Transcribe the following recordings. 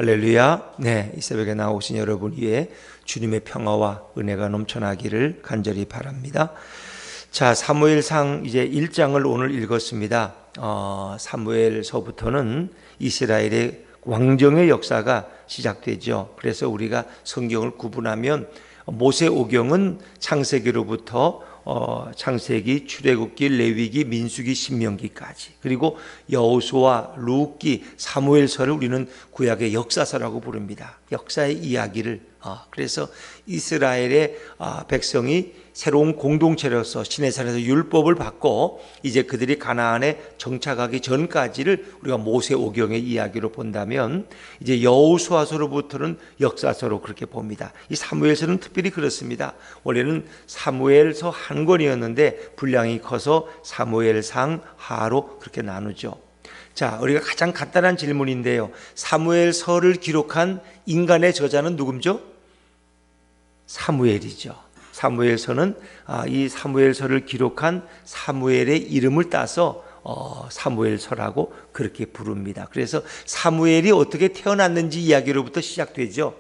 할렐루야. 네, 이 새벽에 나오신 여러분 위에 주님의 평화와 은혜가 넘쳐나기를 간절히 바랍니다. 자, 사무엘상 이제 1장을 오늘 읽었습니다. 사무엘서부터는 이스라엘의 왕정의 역사가 시작되죠. 그래서 우리가 성경을 구분하면 모세오경은 창세기로부터 창세기, 출애굽기, 레위기, 민수기, 신명기까지, 그리고 여호수아, 룻기, 사무엘서를 우리는 구약의 역사서라고 부릅니다. 역사의 이야기를. 그래서 이스라엘의 백성이 새로운 공동체로서 시내산에서 율법을 받고 이제 그들이 가나안에 정착하기 전까지를 우리가 모세오경의 이야기로 본다면, 이제 여호수아서로부터는 역사서로 그렇게 봅니다. 이 사무엘서는 특별히 그렇습니다. 원래는 사무엘서 한 권이었는데 분량이 커서 사무엘상 하로 그렇게 나누죠. 자, 우리가 가장 간단한 질문인데요, 사무엘서를 기록한 인간의 저자는 누구죠? 사무엘이죠. 사무엘서는 이 사무엘서를 기록한 사무엘의 이름을 따서 사무엘서라고 그렇게 부릅니다. 그래서 사무엘이 어떻게 태어났는지 이야기로부터 시작되죠.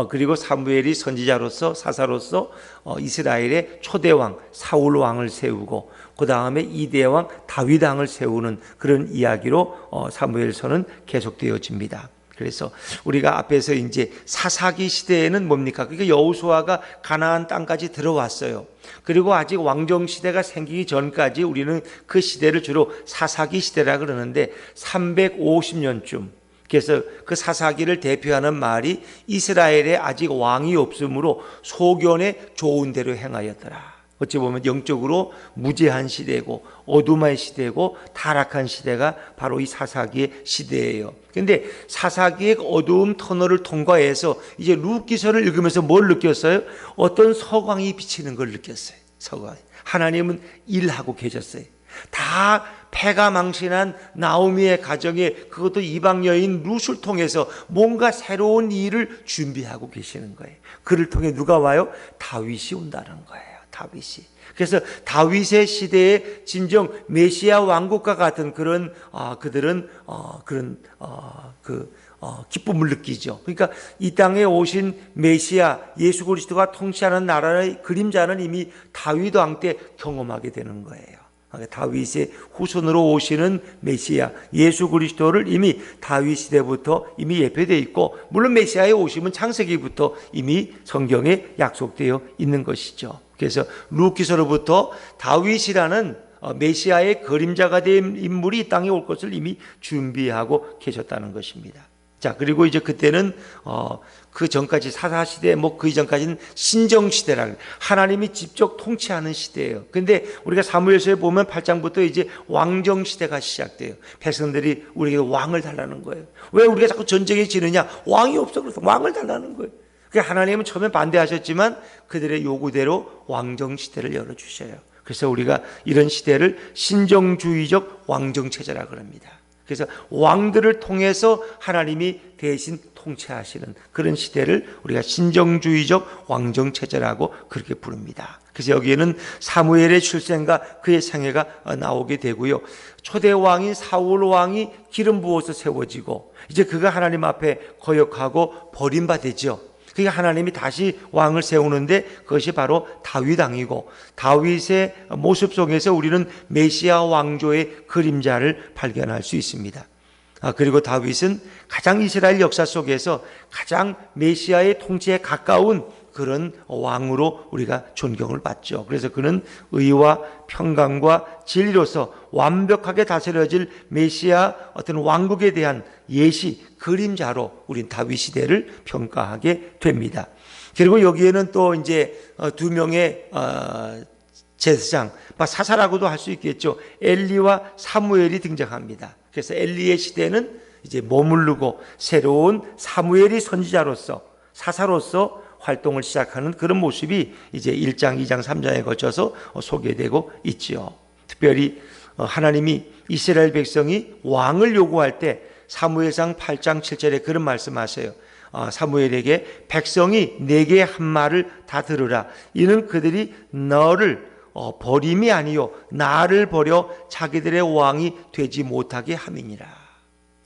그리고 사무엘이 선지자로서, 사사로서 이스라엘의 초대왕 사울 왕을 세우고 그 다음에 2대 왕 다윗 왕을 세우는 그런 이야기로 사무엘서는 계속되어집니다. 그래서 우리가 앞에서 이제 사사기 시대에는 뭡니까? 그러니까 여호수아가 가나안 땅까지 들어왔어요. 그리고 아직 왕정 시대가 생기기 전까지 우리는 그 시대를 주로 사사기 시대라 그러는데 350년쯤. 그래서 그 사사기를 대표하는 말이 이스라엘에 아직 왕이 없으므로 소견에 좋은 대로 행하였더라. 어찌 보면 영적으로 무제한 시대고 어둠의 시대고 타락한 시대가 바로 이 사사기의 시대예요. 그런데 사사기의 어두움 터널을 통과해서 이제 룻기서를 읽으면서 뭘 느꼈어요? 어떤 서광이 비치는 걸 느꼈어요. 서광. 하나님은 일하고 계셨어요. 다 패가 망신한 나오미의 가정에, 그것도 이방 여인 룻을 통해서 뭔가 새로운 일을 준비하고 계시는 거예요. 그를 통해 누가 와요? 다윗이 온다는 거예요. 다윗이. 그래서 다윗의 시대에 진정 메시아 왕국과 같은 그런 그들은 기쁨을 느끼죠. 그러니까 이 땅에 오신 메시아 예수 그리스도가 통치하는 나라의 그림자는 이미 다윗 왕 때 경험하게 되는 거예요. 다윗의 후손으로 오시는 메시아 예수 그리스도를 이미 다윗 시대부터 이미 예표되어 있고, 물론 메시아의 오심은 창세기부터 이미 성경에 약속되어 있는 것이죠. 그래서 룻기서로부터 다윗이라는 메시아의 그림자가 된 인물이 이 땅에 올 것을 이미 준비하고 계셨다는 것입니다. 자, 그리고 이제 그때는 그 전까지 사사시대, 그 이전까지는 신정시대라, 하나님이 직접 통치하는 시대예요. 근데 우리가 사무엘서에 보면 8장부터 이제 왕정시대가 시작돼요. 백성들이 우리에게 왕을 달라는 거예요. 왜 우리가 자꾸 전쟁에 지느냐? 왕이 없어. 그래서 왕을 달라는 거예요. 하나님은 처음에 반대하셨지만 그들의 요구대로 왕정시대를 열어주셔요. 그래서 우리가 이런 시대를 신정주의적 왕정체제라 그럽니다. 그래서 왕들을 통해서 하나님이 대신 통치하시는 그런 시대를 우리가 신정주의적 왕정체제라고 그렇게 부릅니다. 그래서 여기에는 사무엘의 출생과 그의 생애가 나오게 되고요. 초대왕인 사울 왕이 기름 부어서 세워지고 이제 그가 하나님 앞에 거역하고 버림받았죠. 그러니까 하나님이 다시 왕을 세우는데 그것이 바로 다윗 왕이고, 다윗의 모습 속에서 우리는 메시아 왕조의 그림자를 발견할 수 있습니다. 그리고 다윗은 가장 이스라엘 역사 속에서 가장 메시아의 통치에 가까운 그런 왕으로 우리가 존경을 받죠. 그래서 그는 의와 평강과 진리로서 완벽하게 다스려질 메시아 어떤 왕국에 대한 예시, 그림자로 우린 다윗 시대를 평가하게 됩니다. 그리고 여기에는 또 이제 두 명의 제사장, 사사라고도 할 수 있겠죠. 엘리와 사무엘이 등장합니다. 그래서 엘리의 시대는 이제 머무르고 새로운 사무엘이 선지자로서, 사사로서 활동을 시작하는 그런 모습이 이제 1장, 2장, 3장에 거쳐서 소개되고 있지요. 특별히 하나님이 이스라엘 백성이 왕을 요구할 때 사무엘상 8장 7절에 그런 말씀하세요. 사무엘에게 백성이 내게 한 말을 다 들으라. 이는 그들이 너를 버림이 아니요 나를 버려 자기들의 왕이 되지 못하게 함이니라.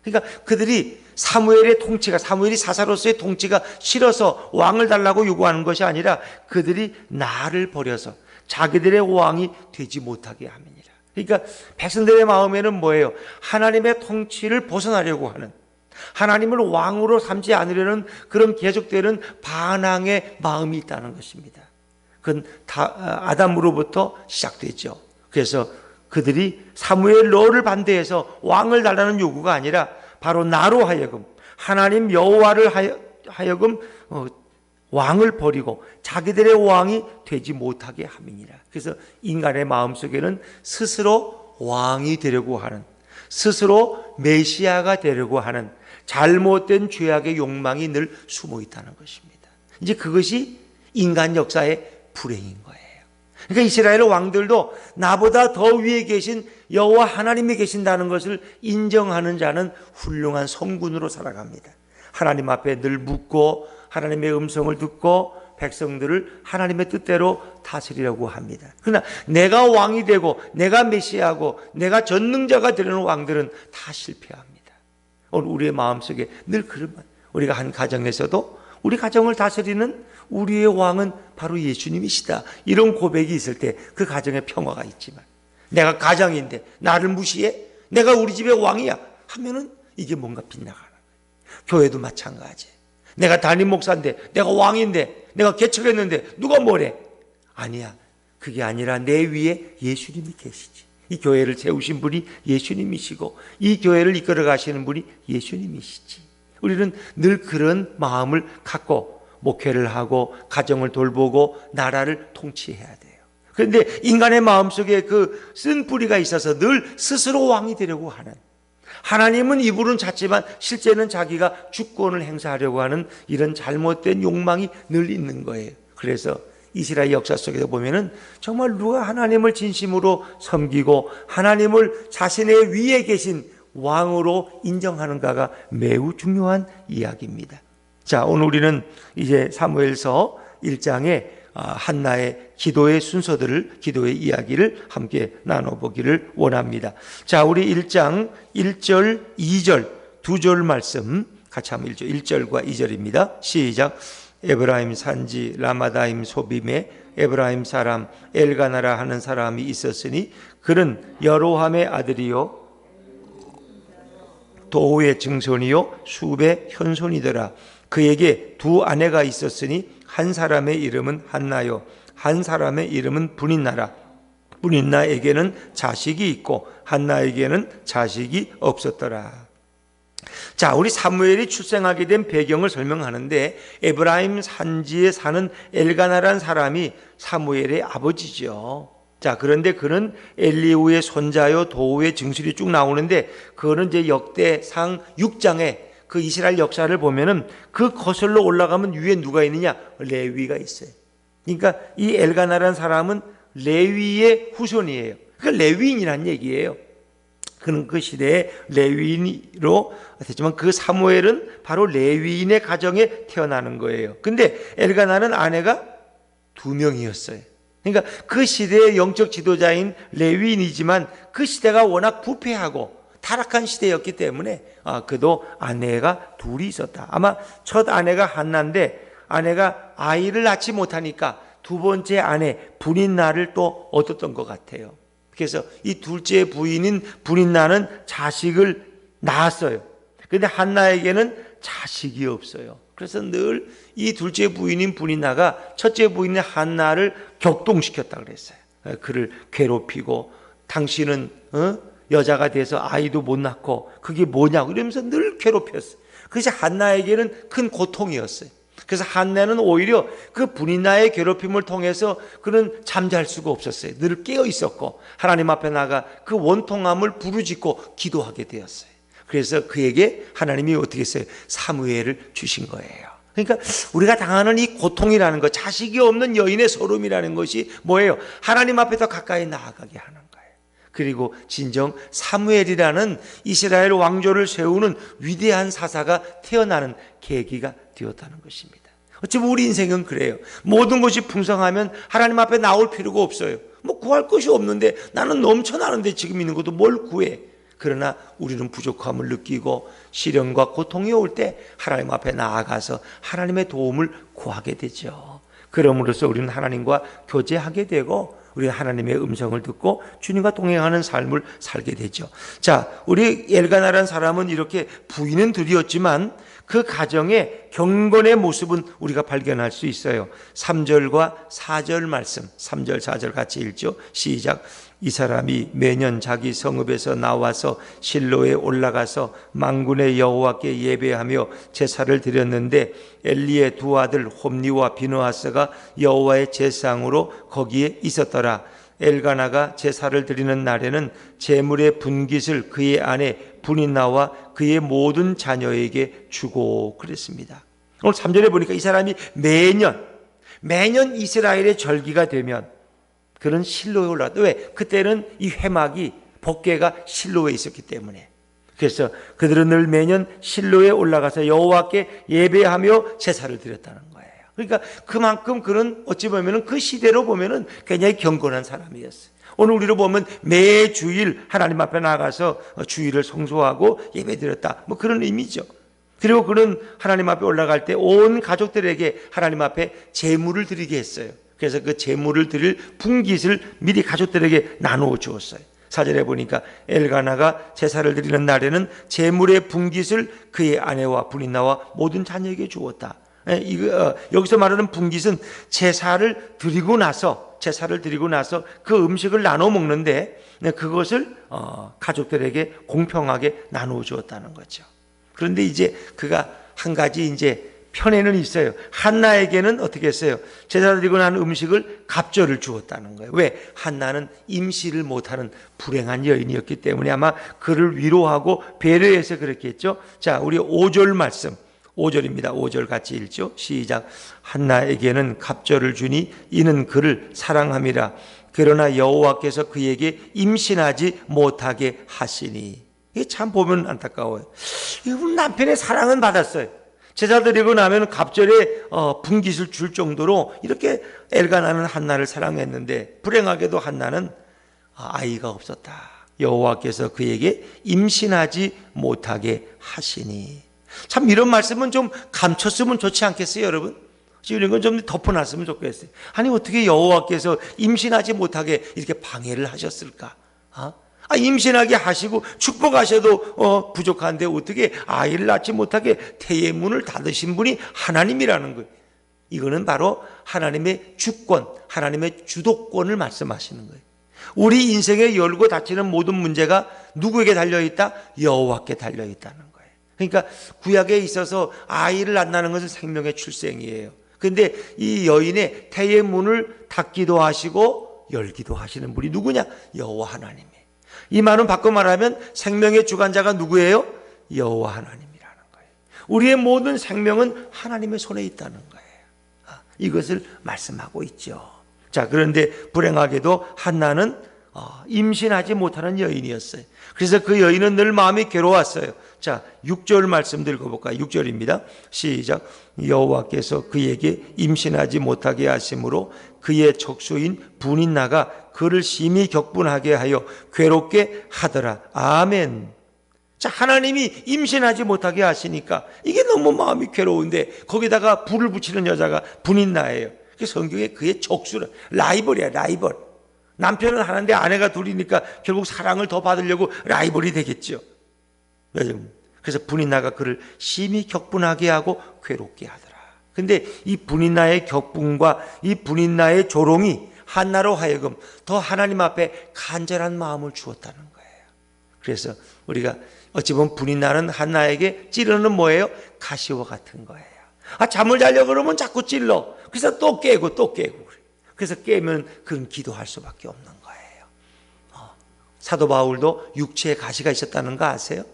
그러니까 그들이 사무엘의 통치가, 사무엘이 사사로서의 통치가 싫어서 왕을 달라고 요구하는 것이 아니라 그들이 나를 버려서 자기들의 왕이 되지 못하게 함이니라. 그러니까 백성들의 마음에는 뭐예요? 하나님의 통치를 벗어나려고 하는, 하나님을 왕으로 삼지 않으려는 그런 계속되는 반항의 마음이 있다는 것입니다. 그건 아담으로부터 시작되죠. 그래서 그들이 사무엘 너를 반대해서 왕을 달라는 요구가 아니라 바로 나로 하여금, 하나님 여호와를 하여금 왕을 버리고 자기들의 왕이 되지 못하게 함이니라. 그래서 인간의 마음속에는 스스로 왕이 되려고 하는, 스스로 메시아가 되려고 하는 잘못된 죄악의 욕망이 늘 숨어 있다는 것입니다. 이제 그것이 인간 역사의 불행인 거예요. 그러니까 이스라엘 왕들도 나보다 더 위에 계신 여호와 하나님이 계신다는 것을 인정하는 자는 훌륭한 성군으로 살아갑니다. 하나님 앞에 늘 묻고 하나님의 음성을 듣고 백성들을 하나님의 뜻대로 다스리려고 합니다. 그러나 내가 왕이 되고 내가 메시아고 내가 전능자가 되려는 왕들은 다 실패합니다. 오늘 우리의 마음속에 늘 그런, 우리가 한 가정에서도 우리 가정을 다스리는 우리의 왕은 바로 예수님이시다, 이런 고백이 있을 때 그 가정에 평화가 있지만, 내가 가장인데 나를 무시해? 내가 우리 집의 왕이야 하면은 이게 뭔가 빗나가는 거예요. 교회도 마찬가지. 내가 담임 목사인데, 내가 왕인데, 내가 개척했는데 누가 뭐래? 아니야. 그게 아니라 내 위에 예수님이 계시지. 이 교회를 세우신 분이 예수님이시고 이 교회를 이끌어 가시는 분이 예수님이시지. 우리는 늘 그런 마음을 갖고 목회를 하고 가정을 돌보고 나라를 통치해야 돼요. 그런데 인간의 마음속에 그 쓴 뿌리가 있어서 늘 스스로 왕이 되려고 하는, 하나님은 입으로는 잦지만 실제는 자기가 주권을 행사하려고 하는 이런 잘못된 욕망이 늘 있는 거예요. 그래서 이스라엘 역사 속에서 보면은 정말 누가 하나님을 진심으로 섬기고 하나님을 자신의 위에 계신 왕으로 인정하는가가 매우 중요한 이야기입니다. 자, 오늘 우리는 이제 사무엘서 1장에 한나의 기도의 순서들을, 기도의 이야기를 함께 나눠보기를 원합니다. 자, 우리 1장 1절, 2절 두 절 말씀 같이 한번 1절과 2절입니다. 시작. 에브라임 산지 라마다임 소빔에 에브라임 사람 엘가나라 하는 사람이 있었으니 그는 여로함의 아들이요 도후의 증손이요 숲의 현손이더라. 그에게 두 아내가 있었으니 한 사람의 이름은 한나요 한 사람의 이름은 브닌나라. 브닌나에게는 자식이 있고 한나에게는 자식이 없었더라. 자, 우리 사무엘이 출생하게 된 배경을 설명하는데 에브라임 산지에 사는 엘가나라는 사람이 사무엘의 아버지죠. 자, 그런데 그는 엘리후의 손자요 도후의 증손이 쭉 나오는데 그거는 이제 역대상 6장에 그 이스라엘 역사를 보면은 그 거슬러 올라가면 위에 누가 있느냐? 레위가 있어요. 그러니까 이 엘가나라는 사람은 레위의 후손이에요. 그러니까 레위인이란 얘기예요. 그는 그 시대에 레위인으로 됐지만 그 사무엘은 바로 레위인의 가정에 태어나는 거예요. 근데 엘가나는 아내가 2명이었어요. 그러니까 그 시대의 영적 지도자인 레위인이지만 그 시대가 워낙 부패하고 타락한 시대였기 때문에 그도 아내가 2이 있었다. 아마 첫 아내가 한나인데 아내가 아이를 낳지 못하니까 두 번째 아내 브닌나를 또 얻었던 것 같아요. 그래서 이 둘째 부인인 브닌나는 자식을 낳았어요. 그런데 한나에게는 자식이 없어요. 그래서 늘 이 둘째 부인인 브닌나가 첫째 부인인 한나를 격동시켰다 그랬어요. 그를 괴롭히고 당신은 여자가 돼서 아이도 못 낳고 그게 뭐냐고 이러면서 늘 괴롭혔어요. 그래서 한나에게는 큰 고통이었어요. 그래서 한나는 오히려 그 브닌나의 괴롭힘을 통해서 그는 잠잘 수가 없었어요. 늘 깨어 있었고 하나님 앞에 나가 그 원통함을 부르짖고 기도하게 되었어요. 그래서 그에게 하나님이 어떻게 했어요? 사무엘을 주신 거예요. 그러니까 우리가 당하는 이 고통이라는 것, 자식이 없는 여인의 서름이라는 것이 뭐예요? 하나님 앞에 더 가까이 나아가게 하는 거예요. 그리고 진정 사무엘이라는 이스라엘 왕조를 세우는 위대한 사사가 태어나는 계기가 되었다는 것입니다. 어쩌면 우리 인생은 그래요. 모든 것이 풍성하면 하나님 앞에 나올 필요가 없어요. 뭐 구할 것이 없는데 나는 넘쳐나는데 지금 있는 것도 뭘 구해? 그러나 우리는 부족함을 느끼고 시련과 고통이 올 때 하나님 앞에 나아가서 하나님의 도움을 구하게 되죠. 그럼으로써 우리는 하나님과 교제하게 되고 우리는 하나님의 음성을 듣고 주님과 동행하는 삶을 살게 되죠. 자, 우리 엘가나라는 사람은 이렇게 부인은 둘이었지만 그 가정의 경건의 모습은 우리가 발견할 수 있어요. 3절과 4절 말씀, 3절 4절 같이 읽죠. 시작. 이 사람이 매년 자기 성읍에서 나와서 실로에 올라가서 만군의 여호와께 예배하며 제사를 드렸는데 엘리의 두 아들 홈니와 비느하스가 여호와의 제사장으로 거기에 있었더라. 엘가나가 제사를 드리는 날에는 제물의 분깃을 그의 아내 분인나와 그의 모든 자녀에게 주고 그랬습니다. 오늘 3절에 보니까 이 사람이 매년 이스라엘의 절기가 되면 그런 실로에 올라갔다. 왜? 그때는 이 회막이 법궤가 실로에 있었기 때문에. 그래서 그들은 늘 매년 실로에 올라가서 여호와께 예배하며 제사를 드렸다는 거예요. 그러니까 그만큼 그는 어찌 보면 그 시대로 보면 굉장히 경건한 사람이었어요. 오늘 우리로 보면 매주일 하나님 앞에 나가서 주일을 성수하고 예배드렸다. 뭐 그런 의미죠. 그리고 그는 하나님 앞에 올라갈 때 온 가족들에게 하나님 앞에 제물을 드리게 했어요. 그래서 그 제물을 드릴 분깃을 미리 가족들에게 나누어 주었어요. 4절에 보니까 엘가나가 제사를 드리는 날에는 제물의 분깃을 그의 아내와 분인나와 모든 자녀에게 주었다. 여기서 말하는 분깃은 제사를 드리고 나서 그 음식을 나눠 먹는데 그것을 가족들에게 공평하게 나누어 주었다는 거죠. 그런데 이제 그가 한 가지 이제 편에는 있어요. 한나에게는 어떻게 했어요? 제사를 드리고 난 음식을 갑절을 주었다는 거예요. 왜? 한나는 임시를 못하는 불행한 여인이었기 때문에 아마 그를 위로하고 배려해서 그랬겠죠. 자, 우리 5절 말씀, 5절입니다. 5절 같이 읽죠. 시작. 한나에게는 갑절을 주니 이는 그를 사랑함이라. 그러나 여호와께서 그에게 임신하지 못하게 하시니. 이게 참 보면 안타까워요. 남편의 사랑은 받았어요. 제사 드리고 나면 갑절에 분깃을 줄 정도로 이렇게 엘가나는 한나를 사랑했는데 불행하게도 한나는 아이가 없었다. 여호와께서 그에게 임신하지 못하게 하시니. 참 이런 말씀은 좀 감췄으면 좋지 않겠어요, 여러분? 이런 건 좀 덮어놨으면 좋겠어요. 아니 어떻게 여호와께서 임신하지 못하게 이렇게 방해를 하셨을까? 임신하게 하시고 축복하셔도 부족한데 어떻게 아이를 낳지 못하게 태의 문을 닫으신 분이 하나님이라는 거예요. 이거는 바로 하나님의 주권, 하나님의 주도권을 말씀하시는 거예요. 우리 인생에 열고 닫히는 모든 문제가 누구에게 달려있다? 여호와께 달려있다는 거예요. 그러니까 구약에 있어서 아이를 안 낳는 것은 생명의 출생이에요. 그런데 이 여인의 태의 문을 닫기도 하시고 열기도 하시는 분이 누구냐? 여호와 하나님. 이 말은 바꿔 말하면 생명의 주관자가 누구예요? 여호와 하나님이라는 거예요. 우리의 모든 생명은 하나님의 손에 있다는 거예요. 이것을 말씀하고 있죠. 자, 그런데 불행하게도 한나는 임신하지 못하는 여인이었어요. 그래서 그 여인은 늘 마음이 괴로웠어요. 자, 6절 말씀 읽어볼까요? 6절입니다. 시작. 여호와께서 그에게 임신하지 못하게 하심으로 그의 척수인 분인나가 그를 심히 격분하게 하여 괴롭게 하더라. 아멘. 자, 하나님이 임신하지 못하게 하시니까 이게 너무 마음이 괴로운데 거기다가 불을 붙이는 여자가 분인나예요. 성경에 그의 척수라, 라이벌이야, 라이벌. 남편은 하나인데 아내가 둘이니까 결국 사랑을 더 받으려고 라이벌이 되겠죠. 그래서 분인나가 그를 심히 격분하게 하고 괴롭게 하더라. 근데 이 분인나의 격분과 이 분인나의 조롱이 한나로 하여금 더 하나님 앞에 간절한 마음을 주었다는 거예요. 그래서 우리가 어찌 보면 분인나는 한나에게 찌르는 뭐예요? 가시와 같은 거예요. 잠을 자려고 그러면 자꾸 찔러. 그래서 또 깨고 또 깨고. 그래서 깨면 그는 기도할 수밖에 없는 거예요. 사도 바울도 육체에 가시가 있었다는 거 아세요?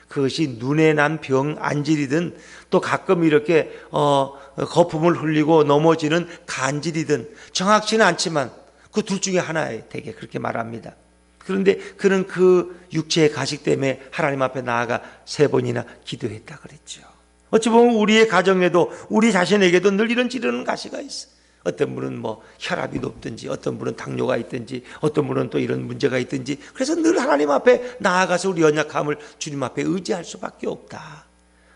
그것이 눈에 난 병 안질이든 또 가끔 이렇게 거품을 흘리고 넘어지는 간질이든 정확치는 않지만 그 둘 중에 하나에 되게 그렇게 말합니다. 그런데 그는 그 육체의 가식 때문에 하나님 앞에 나아가 3번이나 기도했다 그랬죠. 어찌 보면 우리의 가정에도 우리 자신에게도 늘 이런 찌르는 가시가 있어. 어떤 분은 뭐 혈압이 높든지, 어떤 분은 당뇨가 있든지, 어떤 분은 또 이런 문제가 있든지. 그래서 늘 하나님 앞에 나아가서 우리 연약함을 주님 앞에 의지할 수밖에 없다.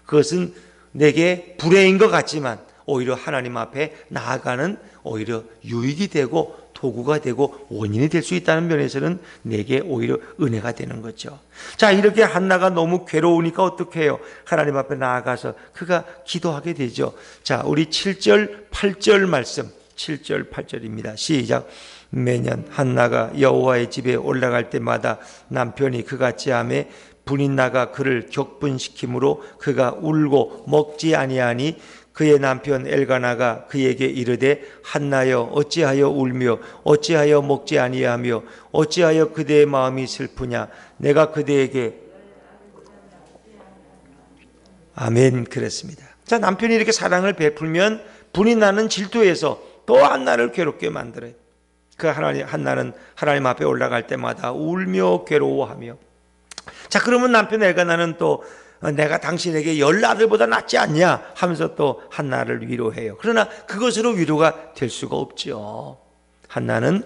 그것은 내게 불행인 것 같지만 오히려 하나님 앞에 나아가는 오히려 유익이 되고 도구가 되고 원인이 될 수 있다는 면에서는 내게 오히려 은혜가 되는 거죠. 자, 이렇게 한나가 너무 괴로우니까 어떻게 해요? 하나님 앞에 나아가서 그가 기도하게 되죠. 자, 우리 7절 8절 말씀, 7절 8절입니다. 시작. 매년 한나가 여호와의 집에 올라갈 때마다 남편이 그같이 하매 분이 나가 그를 격분시키므로 그가 울고 먹지 아니하니 그의 남편 엘가나가 그에게 이르되 한나여 어찌하여 울며 어찌하여 먹지 아니하며 어찌하여 그대의 마음이 슬프냐 내가 그대에게 아멘 그랬습니다. 자, 남편이 이렇게 사랑을 베풀면 분이 나는 질투해서 또 한나를 괴롭게 만들어요. 그 한나는 하나님 앞에 올라갈 때마다 울며 괴로워하며, 자, 그러면 남편 엘가나는 또 내가 당신에게 10아들보다 낫지 않냐 하면서 또 한나를 위로해요. 그러나 그것으로 위로가 될 수가 없죠. 한나는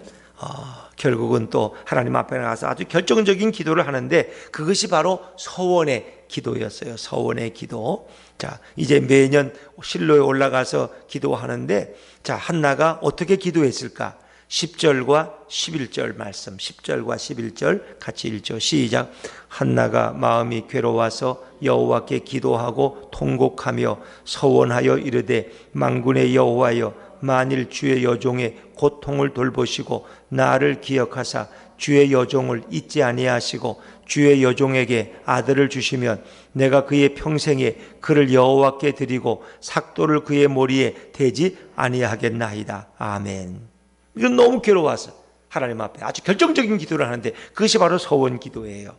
결국은 또 하나님 앞에 나가서 아주 결정적인 기도를 하는데 그것이 바로 서원의 기도였어요. 서원의 기도. 자, 이제 매년 실로에 올라가서 기도하는데, 자, 한나가 어떻게 기도했을까? 10절과 11절 말씀, 10절과 11절 같이 읽죠. 시작. 한나가 마음이 괴로워서 여호와께 기도하고 통곡하며 서원하여 이르되 만군의 여호와여 만일 주의 여종의 고통을 돌보시고 나를 기억하사 주의 여종을 잊지 아니하시고 주의 여종에게 아들을 주시면 내가 그의 평생에 그를 여호와께 드리고 삭도를 그의 머리에 대지 아니하겠나이다. 아멘. 이건 너무 괴로워서 하나님 앞에 아주 결정적인 기도를 하는데 그것이 바로 서원 기도예요.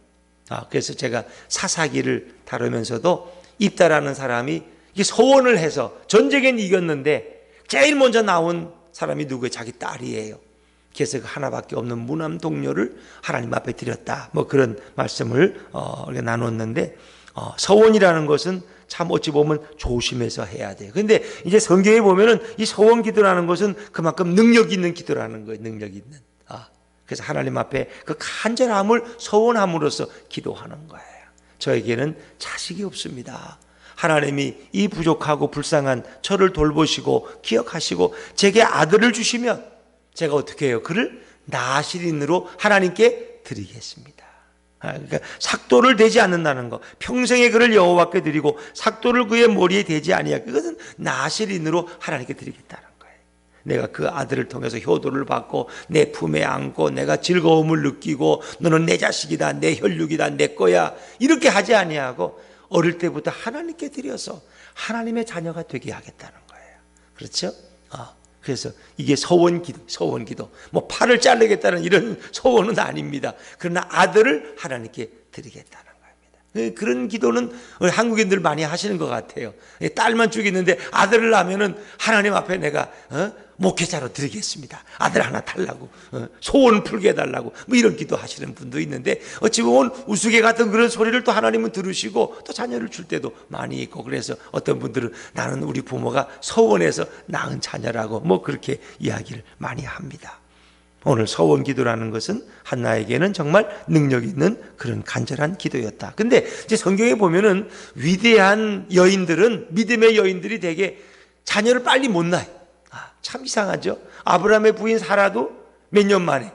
그래서 제가 사사기를 다루면서도 입다라는 사람이 이 서원을 해서 전쟁엔 이겼는데 제일 먼저 나온 사람이 누구예요? 자기 딸이에요. 그래서 그 하나밖에 없는 무남 동료를 하나님 앞에 드렸다. 뭐 그런 말씀을 나눴는데, 서원이라는 것은 참 어찌 보면 조심해서 해야 돼요. 근데 이제 성경에 보면은 이 서원 기도라는 것은 그만큼 능력 있는 기도라는 거예요. 능력 있는. 그래서 하나님 앞에 그 간절함을 서원함으로써 기도하는 거예요. 저에게는 자식이 없습니다. 하나님이 이 부족하고 불쌍한 저를 돌보시고 기억하시고 제게 아들을 주시면 제가 어떻게 해요? 그를 나시린으로 하나님께 드리겠습니다. 그러니까 삭도를 대지 않는다는 거, 평생에 그를 여호와께 드리고 삭도를 그의 머리에 대지 아니하고, 그것은 나시린으로 하나님께 드리겠다는 거예요. 내가 그 아들을 통해서 효도를 받고 내 품에 안고 내가 즐거움을 느끼고 너는 내 자식이다, 내 혈육이다, 내 거야, 이렇게 하지 아니하고 어릴 때부터 하나님께 드려서 하나님의 자녀가 되게 하겠다는 거예요. 그렇죠? 그래서 이게 서원기도. 뭐 팔을 자르겠다는 이런 서원은 아닙니다. 그러나 아들을 하나님께 드리겠다는 겁니다. 그런 기도는 한국인들 많이 하시는 것 같아요. 딸만 죽이는데 아들을 낳으면은 하나님 앞에 내가 목회자로 드리겠습니다. 아들 하나 달라고, 소원 풀게 해달라고, 뭐 이런 기도 하시는 분도 있는데, 어찌 보면 우스개 같은 그런 소리를 또 하나님은 들으시고 또 자녀를 줄 때도 많이 있고, 그래서 어떤 분들은 나는 우리 부모가 서원해서 낳은 자녀라고 뭐 그렇게 이야기를 많이 합니다. 오늘 서원 기도라는 것은 한나에게는 정말 능력 있는 그런 간절한 기도였다. 근데 이제 성경에 보면은 위대한 여인들은, 믿음의 여인들이 되게 자녀를 빨리 못 낳아요. 참 이상하죠. 아브라함의 부인 사라도 몇 년 만에,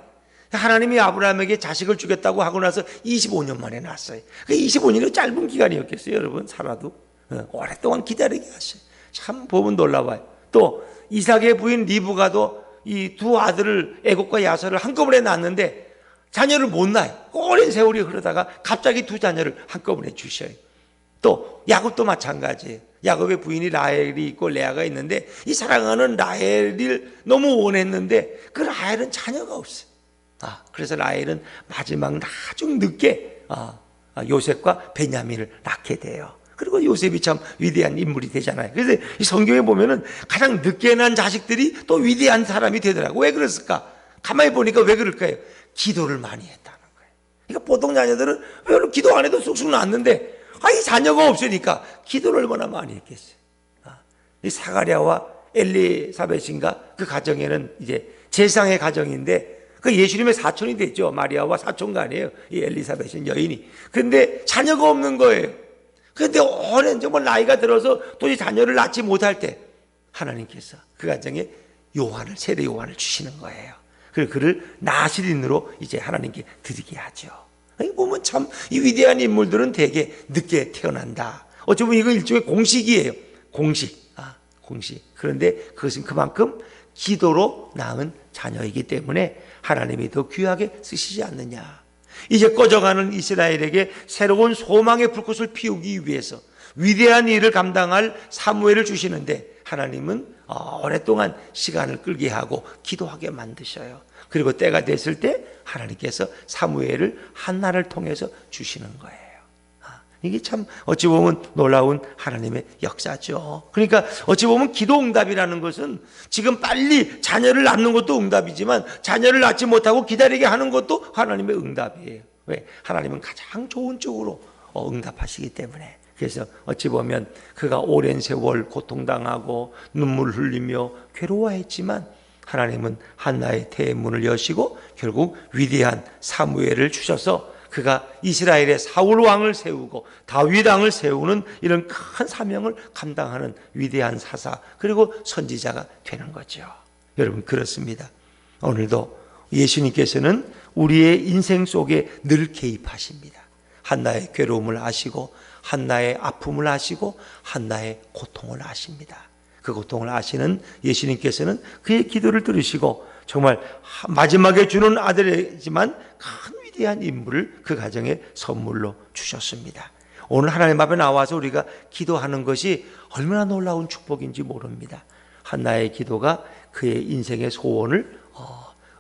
하나님이 아브라함에게 자식을 주겠다고 하고 나서 25년 만에 낳았어요. 그 25년이 짧은 기간이었겠어요, 여러분. 사라도 오랫동안 기다리게 하셔요. 참 보면 놀라워요. 또 이삭의 부인 리브가도 이 두 아들을, 애곡과 야설을 한꺼번에 낳았는데 자녀를 못 낳아요. 오랜 세월이 흐르다가 갑자기 두 자녀를 한꺼번에 주셔요. 또 야곱도 마찬가지예요. 야곱의 부인이 라헬이 있고 레아가 있는데 이 사랑하는 라헬을 너무 원했는데 그 라헬은 자녀가 없어요. 그래서 라헬은 마지막 아주 늦게 요셉과 베냐민을 낳게 돼요. 그리고 요셉이 참 위대한 인물이 되잖아요. 그래서 이 성경에 보면은 가장 늦게 난 자식들이 또 위대한 사람이 되더라고. 왜 그랬을까? 가만히 보니까 왜 그럴까요? 기도를 많이 했다는 거예요. 그러니까 보통 자녀들은 별로 기도 안 해도 쑥쑥 낳았는데, 이 자녀가 없으니까 기도를 얼마나 많이 했겠어요. 이 사가랴와 엘리사벳인가 그 가정에는 이제 제상의 가정인데 그 예수님의 사촌이 됐죠. 마리아와 사촌가 아니에요. 이 엘리사벳인 여인이. 그런데 자녀가 없는 거예요. 그런데 오랜 정말 나이가 들어서 도저히 자녀를 낳지 못할 때 하나님께서 그 가정에 요한을, 세례 요한을 주시는 거예요. 그리고 그를 나시린으로 이제 하나님께 드리게 하죠. 여기 보면 참 이 위대한 인물들은 되게 늦게 태어난다. 어쩌면 이거 일종의 공식이에요. 공식. 그런데 그것은 그만큼 기도로 낳은 자녀이기 때문에 하나님이 더 귀하게 쓰시지 않느냐. 이제 꺼져가는 이스라엘에게 새로운 소망의 불꽃을 피우기 위해서 위대한 일을 감당할 사무엘을 주시는데 하나님은 오랫동안 시간을 끌게 하고 기도하게 만드셔요. 그리고 때가 됐을 때 하나님께서 사무엘을 한나를 통해서 주시는 거예요. 이게 참 어찌 보면 놀라운 하나님의 역사죠. 그러니까 어찌 보면 기도 응답이라는 것은 지금 빨리 자녀를 낳는 것도 응답이지만 자녀를 낳지 못하고 기다리게 하는 것도 하나님의 응답이에요. 왜? 하나님은 가장 좋은 쪽으로 응답하시기 때문에. 그래서 어찌 보면 그가 오랜 세월 고통당하고 눈물 흘리며 괴로워했지만 하나님은 한나의 태문을 여시고 결국 위대한 사무엘을 주셔서 그가 이스라엘의 사울 왕을 세우고 다윗 왕을 세우는 이런 큰 사명을 감당하는 위대한 사사 그리고 선지자가 되는 거죠. 여러분 그렇습니다. 오늘도 예수님께서는 우리의 인생 속에 늘 개입하십니다. 한나의 괴로움을 아시고 한나의 아픔을 아시고 한나의 고통을 아십니다. 그 고통을 아시는 예수님께서는 그의 기도를 들으시고 정말 마지막에 주는 아들이지만 큰 위대한 인물을 그 가정에 선물로 주셨습니다. 오늘 하나님 앞에 나와서 우리가 기도하는 것이 얼마나 놀라운 축복인지 모릅니다. 한나의 기도가 그의 인생의 소원을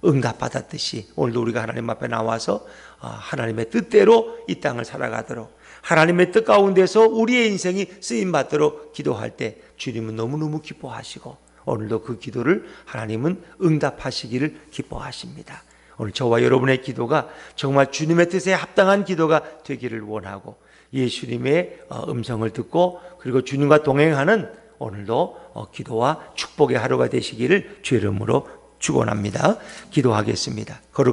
응답받았듯이 오늘도 우리가 하나님 앞에 나와서 하나님의 뜻대로 이 땅을 살아가도록 하나님의 뜻 가운데서 우리의 인생이 쓰임받도록 기도할 때 주님은 너무너무 기뻐하시고 오늘도 그 기도를 하나님은 응답하시기를 기뻐하십니다. 오늘 저와 여러분의 기도가 정말 주님의 뜻에 합당한 기도가 되기를 원하고 예수님의 음성을 듣고 그리고 주님과 동행하는 오늘도 기도와 축복의 하루가 되시기를 주의 이름으로 축원합니다. 기도하겠습니다.